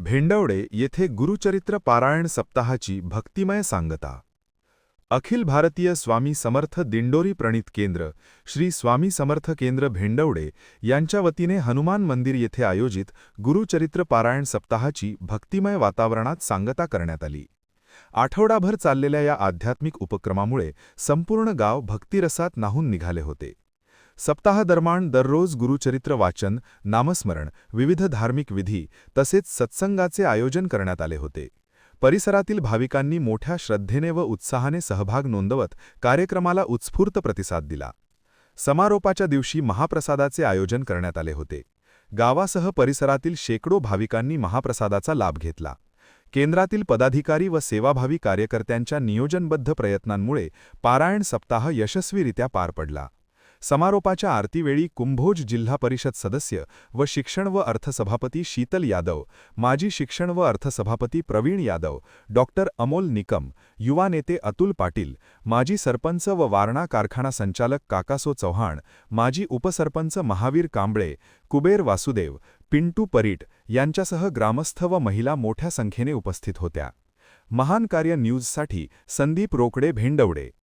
भेंडवडे येथे गुरुचरित्र पारायण सप्ताहाची भक्तिमय सांगता. अखिल भारतीय स्वामी समर्थ दिंडोरी प्रणीत केंद्र श्री स्वामी समर्थ केंद्र भेंडवडे यांच्या वतीने हनुमान मंदिर येथे आयोजित गुरुचरित्र पारायण सप्ताहाची भक्तिमय वातावरणात सांगता करण्यात आली. आठवडाभर चाललेल्या या आध्यात्मिक उपक्रमामुळे संपूर्ण गाव भक्तिरसात न्हाऊन निघाले होते. सप्ताहादरम्यान दररोज गुरुचरित्र वाचन, नामस्मरण, विविध धार्मिक विधी तसेच सत्संगाचे आयोजन करण्यात आले होते. परिसरातील भाविकांनी मोठ्या श्रद्धेने व उत्साहाने सहभाग नोंदवत कार्यक्रमाला उत्स्फूर्त प्रतिसाद दिला. समारोपाच्या दिवशी महाप्रसादाचे आयोजन करण्यात आले होते. गावासह परिसरातील शेकडो भाविकांनी महाप्रसादाचा लाभ घेतला. केंद्रातील पदाधिकारी व सेवाभावी कार्यकर्त्यांच्या नियोजनबद्ध प्रयत्नांमुळे पारायण सप्ताह यशस्वीरित्या पार पडला. समारोपाच्या आरतीवेळी कुंभोज जिल्हा परिषद सदस्य व शिक्षण व अर्थसभापती शीतल यादव, माजी शिक्षण व अर्थसभापती प्रवीण यादव, डॉक्टर अमोल निकम, युवा नेते अतुल पाटील, माजी सरपंच व वारणा कारखाना संचालक काकासो चव्हाण, माजी उपसरपंच महावीर कांबळे, कुबेर वासुदेव, पिंटू परीट यांच्यासह ग्रामस्थ व महिला मोठ्या संख्येने उपस्थित होत्या. महान कार्य न्यूजसाठी संदीप रोकडे, भेंडवडे.